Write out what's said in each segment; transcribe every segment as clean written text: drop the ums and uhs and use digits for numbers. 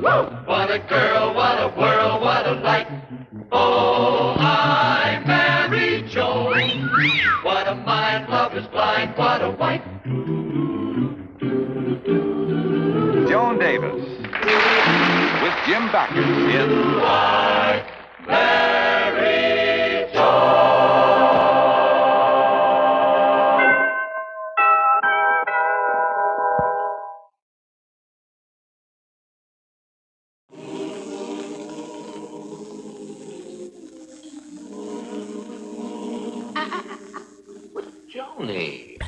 What a girl, what a world, what a light. Oh, I married Joan. What a mind, love is blind, what a wife. Joan Davis with Jim Backus in I married Joan. Joni.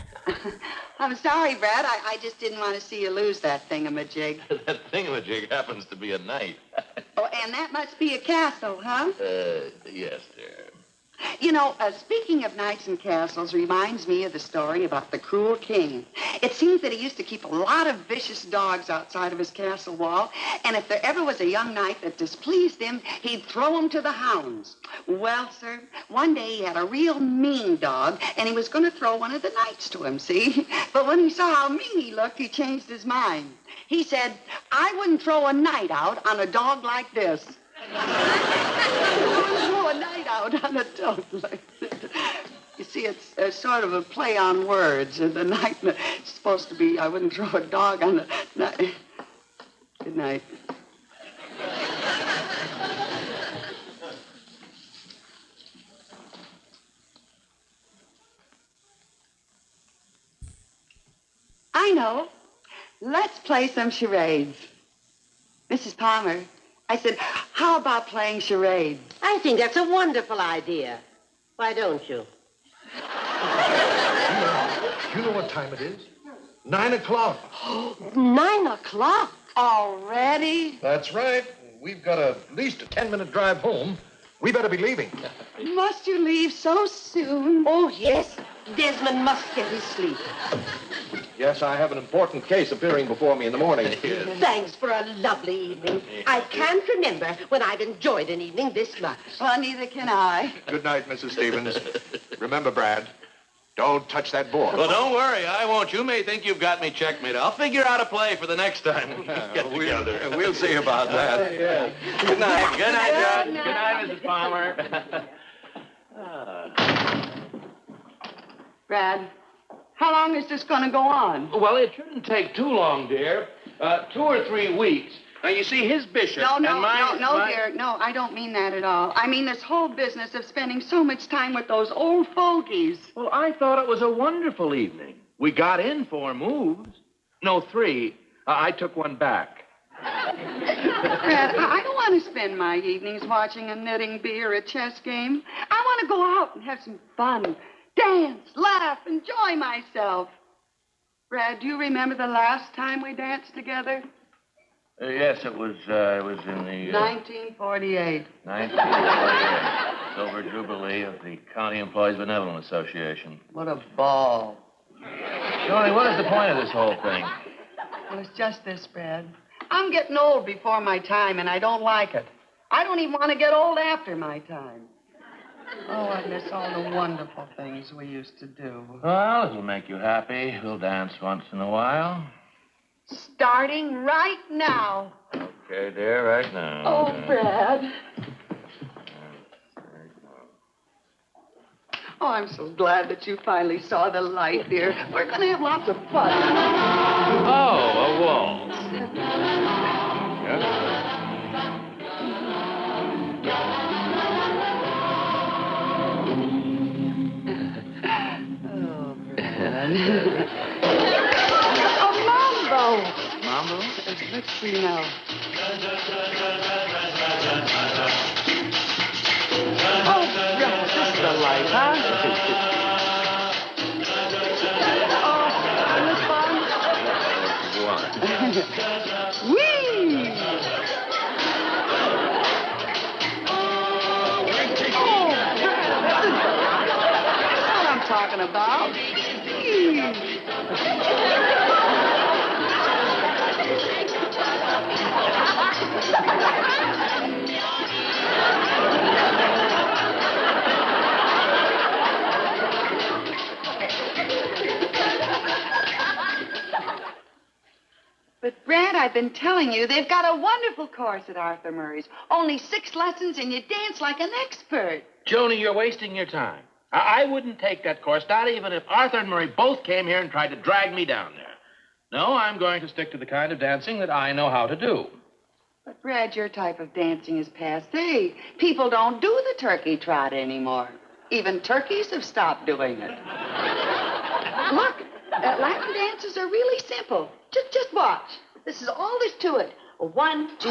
I'm sorry, Brad. I just didn't want to see you lose that thingamajig. That thingamajig happens to be a knight. Oh, and that must be a castle, huh? Yes, dear. You know, speaking of knights and castles reminds me of the story about the cruel king. It seems that he used to keep a lot of vicious dogs outside of his castle wall, and if there ever was a young knight that displeased him, he'd throw him to the hounds. Well, sir, one day he had a real mean dog, and he was going to throw one of the knights to him, see? But when he saw how mean he looked, he changed his mind. He said, I wouldn't throw a knight out on a dog like this. Throw a night out on a dog like that. You see, it's sort of a play on words. And the night is supposed to be, I wouldn't throw a dog on a night. Good night. I know. Let's play some charades. Mrs. Palmer, I said, how about playing charades? I think that's a wonderful idea. Why don't you? You know what time it is? 9 o'clock. 9 o'clock? Already? That's right. We've got at least a 10-minute drive home. We better be leaving. Must you leave so soon? Oh, yes. Desmond must get his sleep. Yes, I have an important case appearing before me in the morning. Thanks for a lovely evening. I can't remember when I've enjoyed an evening this much. Well, neither can I. Good night, Mrs. Stevens. Remember, Brad, don't touch that board. Well, don't worry. I won't. You may think you've got me checkmate. I'll figure out a play for the next time we get together. We'll see about that. Yes. Good night. Good night, John. Good night, Mrs. Palmer. Brad, how long is this going to go on? Well, it shouldn't take too long, dear. 2 or 3 weeks. Now, you see, his bishop No, and my... dear. No, I don't mean that at all. I mean this whole business of spending so much time with those old fogies. Well, I thought it was a wonderful evening. We got in 4 moves. No, 3. I took one back. Brad, I don't want to spend my evenings watching a knitting bee or a chess game. I want to go out and have some fun. Dance, laugh, enjoy myself. Brad, do you remember the last time we danced together? Yes, it was in the... 1948. 1948. Silver Jubilee of the County Employees Benevolent Association. What a ball. Johnny, what is the point of this whole thing? Well, it's just this, Brad. I'm getting old before my time, and I don't like it. I don't even want to get old after my time. Oh, I miss all the wonderful things we used to do. Well, it'll make you happy. We'll dance once in a while. Starting right now. Okay, dear, right now. Oh, Brad. Oh, I'm so glad that you finally saw the light, dear. We're going to have lots of fun. Oh, a waltz. Yes. Oh, Mambo. Mambo? Let's see now. Oh, Brad, this is the light, huh? Oh, this fun? Whee! Oh, that's what I'm talking about. But, Brad, I've been telling you, they've got a wonderful course at Arthur Murray's. Only 6 lessons and you dance like an expert. Joni, you're wasting your time. I wouldn't take that course, not even if Arthur and Murray both came here and tried to drag me down there. No, I'm going to stick to the kind of dancing that I know how to do. But, Brad, your type of dancing is passé. People don't do the turkey trot anymore. Even turkeys have stopped doing it. Look, Latin dances are really simple. Just watch. This is all there's to it. 1, 2, 3.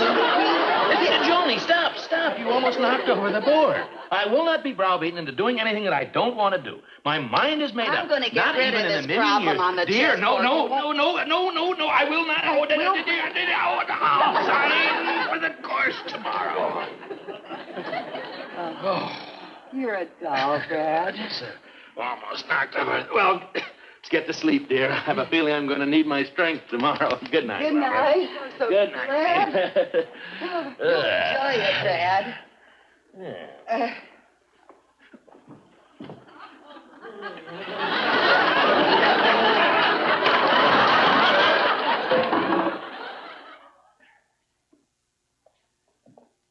Joni, stop. You almost knocked over the board. I will not be browbeaten into doing anything that I don't want to do. My mind is made up. I'm going to get not rid even of in this a million problem years. on the Dear, no, chessboard. I will not. I'll sign for the course tomorrow. You're a doll, Brad. Almost knocked over. Well, let's get to sleep, dear. I have a feeling I'm going to need my strength tomorrow. Good night. Good night. I'm so Good glad. night. Enjoy it, Brad.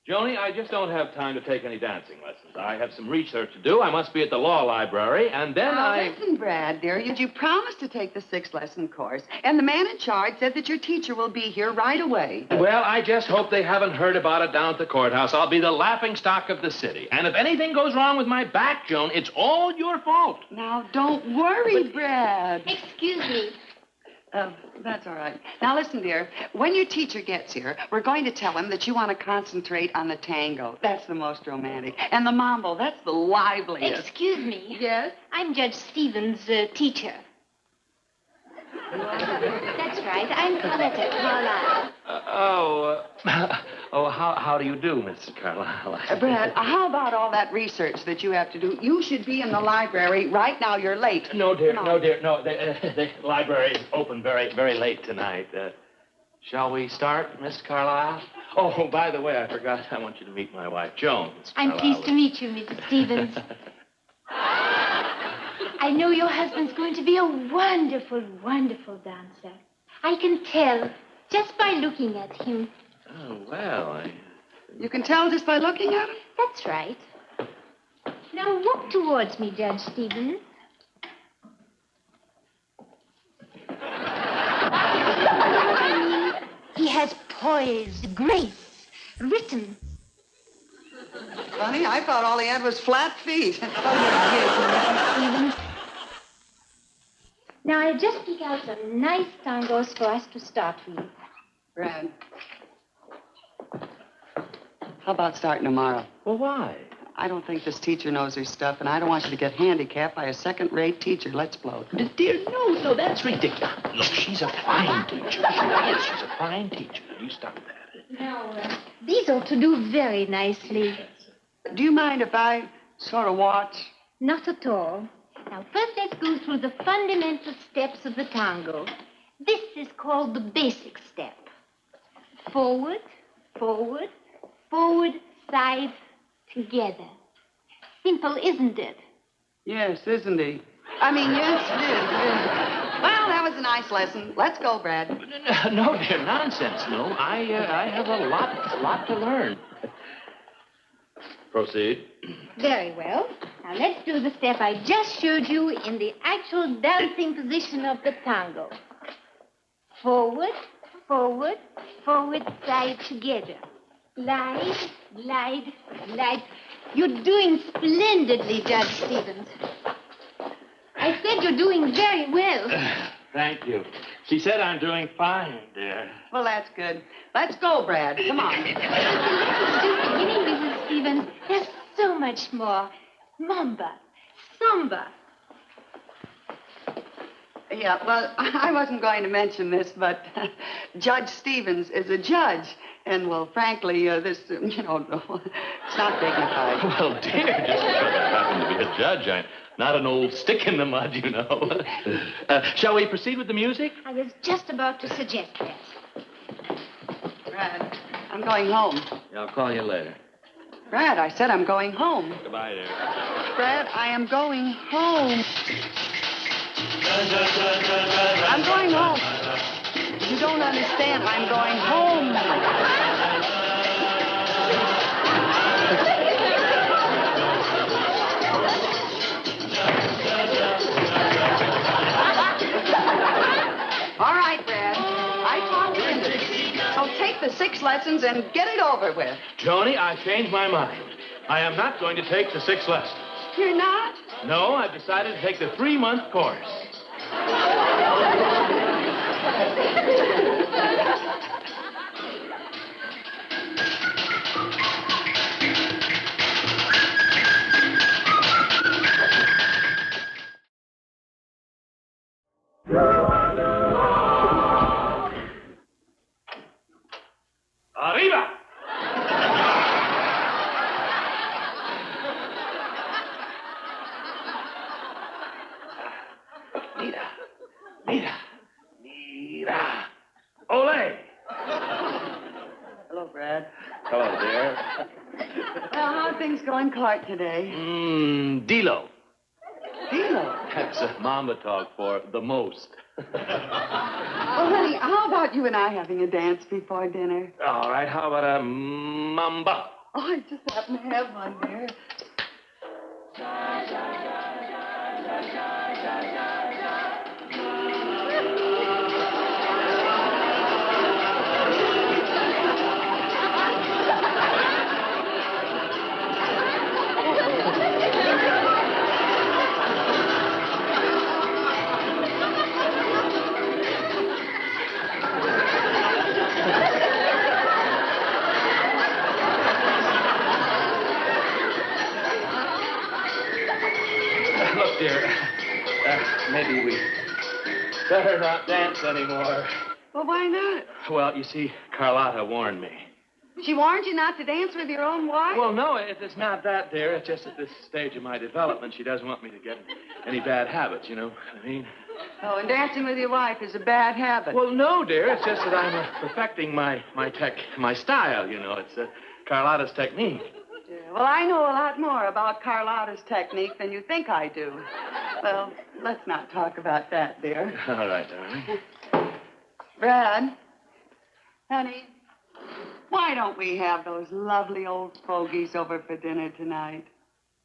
Joni, I just don't have time to take any dancing lessons. I have some research to do. I must be at the law library, and then Listen, Brad, dear, you promised to take the 6-lesson course, and the man in charge said that your teacher will be here right away. Well, I just hope they haven't heard about it down at the courthouse. I'll be the laughingstock of the city. And if anything goes wrong with my back, Joan, it's all your fault. Now, don't worry, Brad. Excuse me. That's all right. Now, listen, dear. When your teacher gets here, we're going to tell him that you want to concentrate on the tango. That's the most romantic. And the mambo, that's the liveliest. Excuse me. Yes? I'm Judge Stevens' teacher. That's right. I'm Carlotta Carlisle. How do you do, Mrs. Carlisle? Brad, how about all that research that you have to do? You should be in the library right now. You're late. No, dear. Come on. The library is open very, very late tonight. Shall we start, Miss Carlisle? Oh, by the way, I forgot. I want you to meet my wife, Joan. Miss I'm Carlisle. pleased to meet you, Mrs. Stevens. I know your husband's going to be a wonderful, wonderful dancer. I can tell just by looking at him. Oh, well, You can tell just by looking at him? That's right. Now walk towards me, Judge Stevens. I mean, he has poise, grace, rhythm. Funny, I thought all he had was flat feet. Oh, yes, Mrs. Stevens. Now, I'll just pick out some nice tangos for us to start with. Brad, how about starting tomorrow? well, why? I don't think this teacher knows her stuff, and I don't want you to get handicapped by a second-rate teacher. Let's blow. Dear, no, that's ridiculous. Look, she's a fine teacher. She is. She's a fine teacher. You stop that. Now, these ought to do very nicely. Do you mind if I sort of watch? Not at all. Now, first let's go through the fundamental steps of the tango. This is called the basic step. Forward, forward, forward, side, together. Simple, isn't it? Yes, isn't he? I mean, yes, it is. Well, that was a nice lesson. Let's go, Brad. No, dear, nonsense. No, I have a lot to learn. Proceed. Very well. Now let's do the step I just showed you in the actual dancing position of the tango. Forward, forward, forward, side, together. Glide, glide, glide. You're doing splendidly, Judge Stevens. I said you're doing very well. Thank you. She said I'm doing fine, dear. Well, that's good. Let's go, Brad. Come on. Just beginning, Mrs. Stevens. There's so much more. Mamba, samba. Yeah, well, I wasn't going to mention this, but Judge Stevens is a judge. And, well, frankly, this, it's not dignified. Well, dear, just because I happen to be a judge, I'm not an old stick in the mud, you know. Shall we proceed with the music? I was just about to suggest that. Brad, I'm going home. Yeah, I'll call you later. Brad, I said I'm going home. Goodbye, dear. Brad, I am going home. I'm going home. You don't understand. I'm going home. All right, Brad. I talked you into this. So take the 6 lessons and get it over with. Joni, I've changed my mind. I am not going to take the 6 lessons. You're not? No, I've decided to take the 3-month course. Arriba! Mira. Ole! Hello, Brad. Hello, dear. Well, how are things going, Clark, today? Dilo. Dilo. That's a Mambo talk for the most. Well, honey, how about you and I having a dance before dinner? All right, how about a Mambo? Oh, I just happen to have one, dear. Look, dear, maybe we better not dance anymore. Well, why not? Well, you see, Carlotta warned me. She warned you not to dance with your own wife? Well, no, it's not that, dear. It's just at this stage of my development, she doesn't want me to get any bad habits, you know what I mean? Oh, and dancing with your wife is a bad habit. Well, no, dear. It's just that I'm perfecting my style, you know. It's Carlotta's technique. Yeah, well, I know a lot more about Carlotta's technique than you think I do. Well, let's not talk about that, dear. All right, darling. Brad, honey, why don't we have those lovely old fogies over for dinner tonight?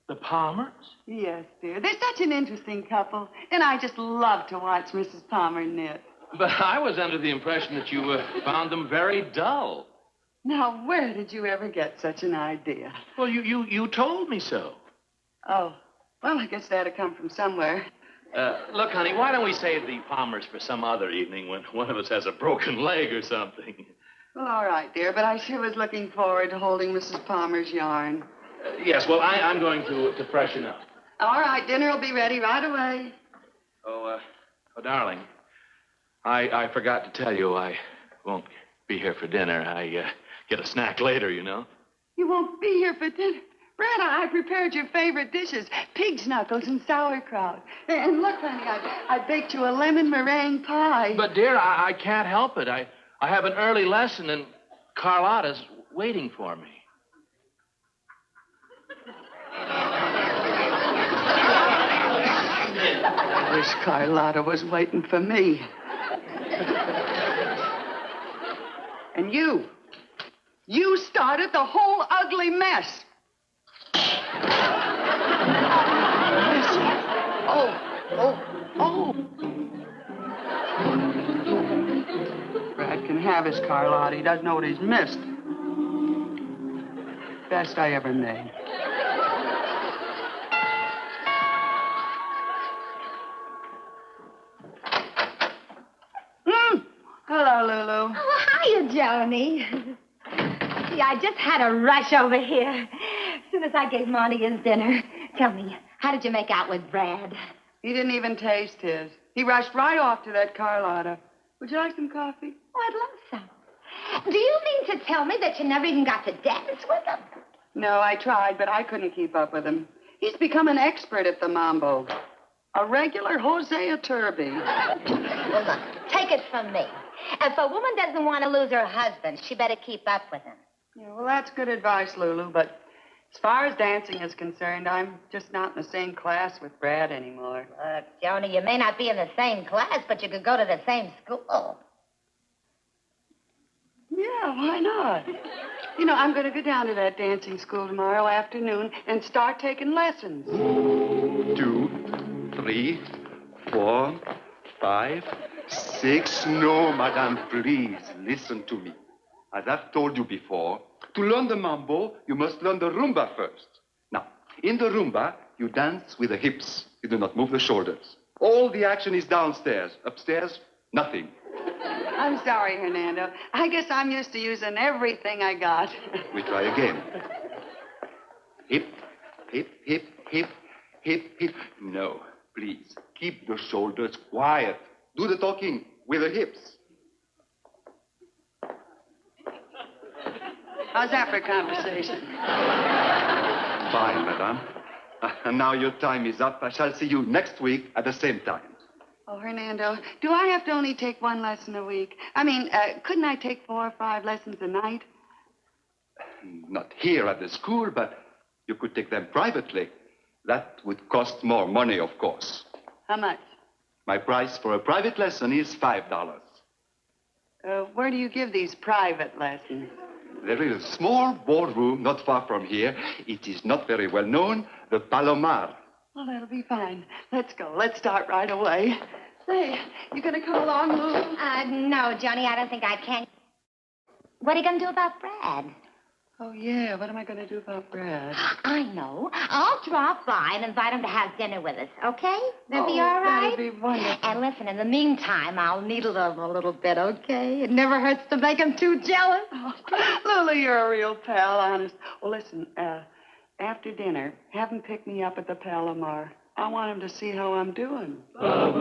The Palmers? Yes, dear. They're such an interesting couple, and I just love to watch Mrs. Palmer knit. But I was under the impression that you found them very dull. Now, where did you ever get such an idea? Well, you told me so. Oh, well, I guess that'd come from somewhere. Look, honey, why don't we save the Palmers for some other evening when one of us has a broken leg or something? Well, all right, dear, but I sure was looking forward to holding Mrs. Palmer's yarn. Yes, well, I'm going to freshen up. All right, dinner will be ready right away. Oh, darling, I forgot to tell you I won't be here for dinner. I get a snack later, you know. You won't be here for dinner? Brad, I prepared your favorite dishes, pig's knuckles and sauerkraut. And look, honey, I baked you a lemon meringue pie. But, dear, I can't help it. I have an early lesson, and Carlotta's waiting for me. I wish Carlotta was waiting for me. And you started the whole ugly mess. Oh. Brad can have his Carlotta. He doesn't know what he's missed. Best I ever made. Hello, Lulu. Oh, hiya, Joni. Gee, I just had a rush over here as soon as I gave Monty his dinner. Tell me, how did you make out with Brad? He didn't even taste his. He rushed right off to that Carlotta. Would you like some coffee? Oh, I'd love some. Do you mean to tell me that you never even got to dance with him? No, I tried, but I couldn't keep up with him. He's become an expert at the Mambo. A regular Hosea Turby. Well, look, take it from me. If a woman doesn't want to lose her husband, she better keep up with him. Yeah, well, that's good advice, Lulu, but as far as dancing is concerned, I'm just not in the same class with Brad anymore. Look, Joni, you may not be in the same class, but you could go to the same school. Yeah, why not? You know, I'm going to go down to that dancing school tomorrow afternoon and start taking lessons. 2, 3, 4, 5, 6. No, madame, please listen to me. As I've told you before, to learn the mambo, you must learn the rumba first. Now, in the rumba, you dance with the hips. You do not move the shoulders. All the action is downstairs. Upstairs, nothing. I'm sorry, Hernando. I guess I'm used to using everything I got. We try again. Hip, hip, hip, hip, hip, hip. No, please, keep the shoulders quiet. Do the talking with the hips. How's that for conversation? Fine, madame. And now your time is up. I shall see you next week at the same time. Oh, Hernando, do I have to only take one lesson a week? I mean, couldn't I take 4 or 5 lessons a night? Not here at the school, but you could take them privately. That would cost more money, of course. How much? My price for a private lesson is $5. Where do you give these private lessons? There is a small ballroom not far from here. It is not very well known, the Palomar. Well, that'll be fine. Let's go. Let's start right away. Say, you gonna come along, Lulu? No, Johnny, I don't think I can. What are you going to do about Brad? Oh, yeah. What am I gonna do about Brad? I know. I'll drop by and invite him to have dinner with us, okay? That'll be all right? That'll be wonderful. And listen, in the meantime, I'll needle him a little bit, okay? It never hurts to make him too jealous. Oh, Lulu, you're a real pal, honest. Well, listen, after dinner, have him pick me up at the Palomar. I want him to see how I'm doing. Not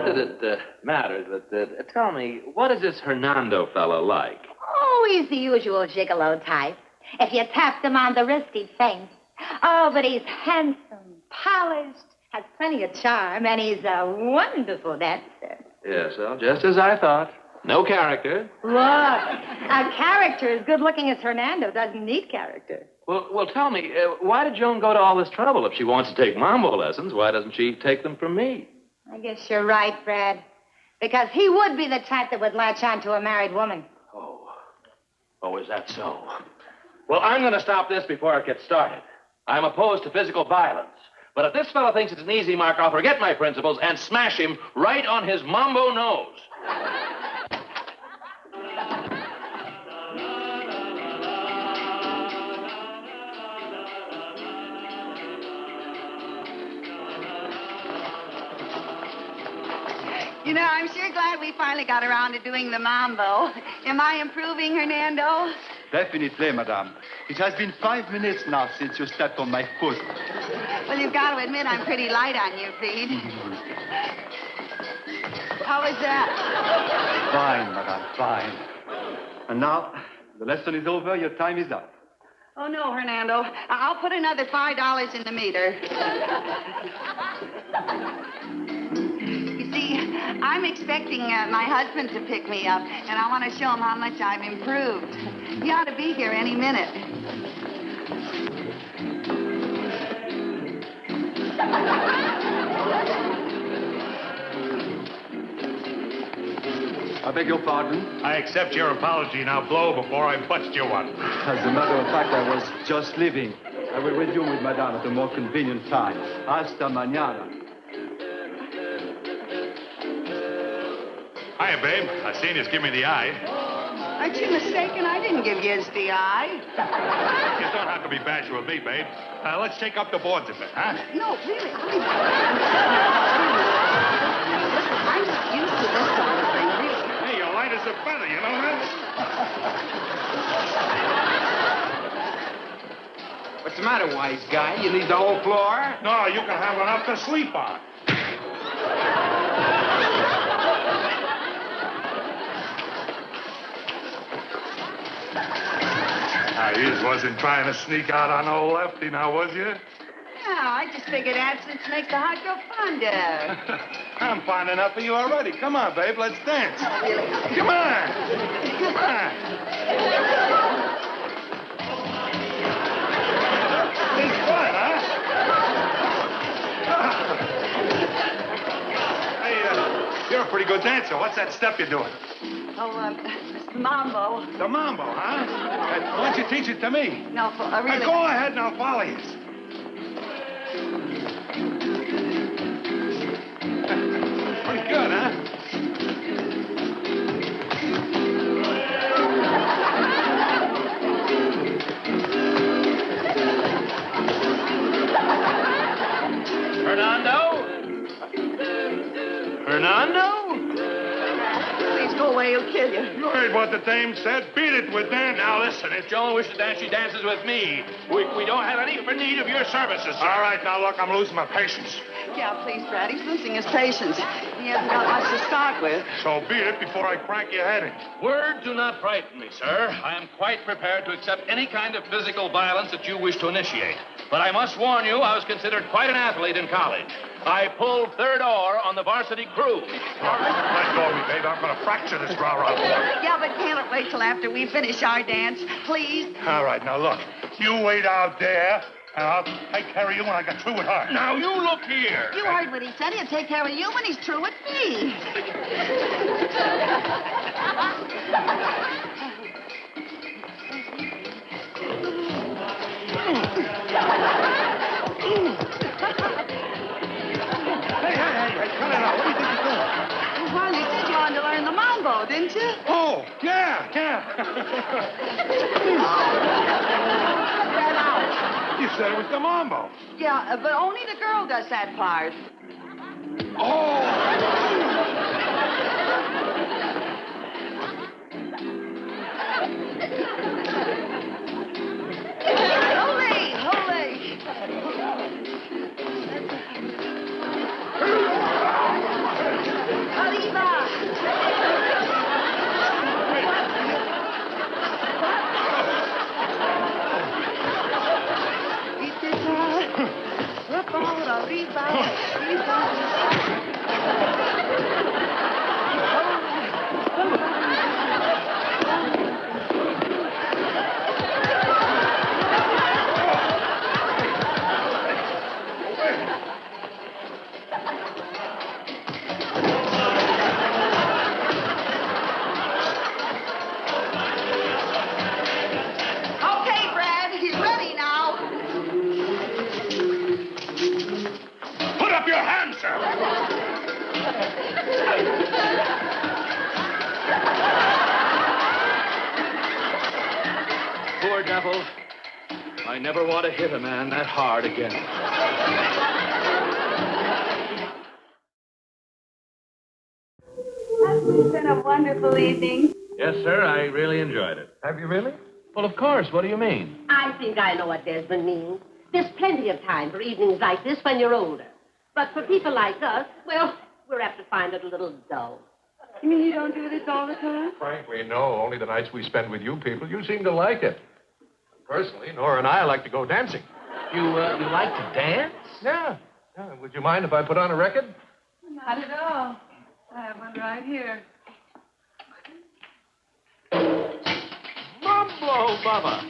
that it matters, but tell me, what is this Hernando fellow like? Oh, he's the usual gigolo type. If you tapped him on the wrist, he'd faint. Oh, but he's handsome, polished, has plenty of charm, and he's a wonderful dancer. Yes, well, just as I thought. No character. Look, a character as good-looking as Hernando doesn't need character. Well, tell me, why did Joan go to all this trouble? If she wants to take mambo lessons, why doesn't she take them from me? I guess you're right, Fred. Because he would be the type that would latch on to a married woman. Oh, is that so? Well, I'm going to stop this before it gets started. I'm opposed to physical violence. But if this fellow thinks it's an easy mark, I'll forget my principles and smash him right on his mambo nose. You know, I'm sure glad we finally got around to doing the mambo. Am I improving, Hernando? Definitely, madame. It has been 5 minutes now since you stepped on my foot. Well, you've got to admit I'm pretty light on your feet. How was that? Fine, madame, fine. And now, the lesson is over, your time is up. Oh, no, Hernando. I'll put another $5 in the meter. You see, I'm expecting my husband to pick me up, and I want to show him how much I've improved. He ought to be here any minute. I beg your pardon? I accept your apology. Now blow before I bust you one. As a matter of fact, I was just leaving. I will resume with madame at a more convenient time. Hasta mañana. Hiya, babe. I seen you give me the eye. Aren't you mistaken? I didn't give you the eye. You don't have to be bashful with me, babe. Let's take up the boards a bit, huh? No, really. I'm not used to this sort of thing, really. Hey, you're light as a feather, you know that? What's the matter, wise guy? You need the whole floor? No, you can have enough to sleep on. You wasn't trying to sneak out on old Lefty now, was you? No, I just figured absence makes the heart go fonder. I'm fond enough of you already. Come on, babe, let's dance. Oh, really? Come on. Come on. It's fun, huh? Hey, you're a pretty good a dancer. What's that step you're doing? Oh, it's the Mambo. The Mambo, huh? Why don't you teach it to me? No, really. Go ahead and I'll follow you. Pretty good, huh? Hernando? Please go away, he'll kill you. You heard what the dame said. Beat it with Dan. Now listen, if Joan wishes to dance, she dances with me. We don't have any need of your services, sir. All right, now look, I'm losing my patience. Yeah, please, Brad. He's losing his patience. He hasn't got much to start with. So beat it before I crank your head in. Words do not frighten me, sir. I am quite prepared to accept any kind of physical violence that you wish to initiate. But I must warn you, I was considered quite an athlete in college. I pulled third oar on the varsity crew. Let go of me, babe. I'm going to fracture this rah-rah board. Yeah, but can't it wait till after we finish our dance? Please? All right, now look. You wait out there, and I'll take care of you when I get through with her. Now, you look here. You heard what he said. He'll take care of you when he's through with me. Hey, cut it out. What do you think you're doing? Well, you said you wanted to learn the Mambo, didn't you? Oh, yeah. Spread out. You said it was the Mambo. Yeah, but only the girl does that part. Oh! Poor devil. I never want to hit a man that hard again. It's been a wonderful evening. Yes, sir, I really enjoyed it. Have you really? Well, of course. What do you mean? I think I know what Desmond means. There's plenty of time for evenings like this when you're older. But for people like us, well, we're apt to find it a little dull. You mean you don't do this all the time? Frankly, no. Only the nights we spend with you people. You seem to like it. Personally, Nora and I like to go dancing. You like to dance? Yeah. Would you mind if I put on a record? Not at all. I have one right here. Mambo, Mama.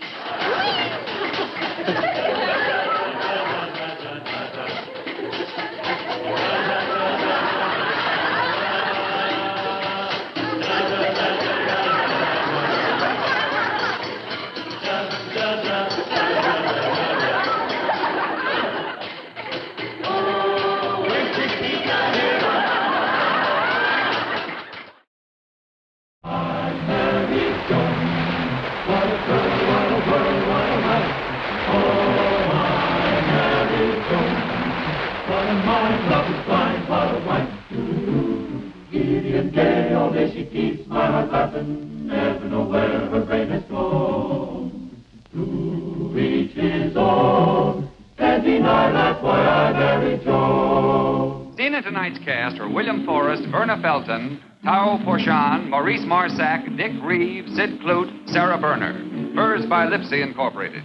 She keeps my heart laughing, never know where her brain has gone. To each his own, can't deny that's why I married Joan. Seen in tonight's cast are William Forrest, Verna Felton, Tareaux Forchand, Maurice Marsac, Dick Reeves, Sid Clute, Sara Berner. Furs by Lipsy Incorporated.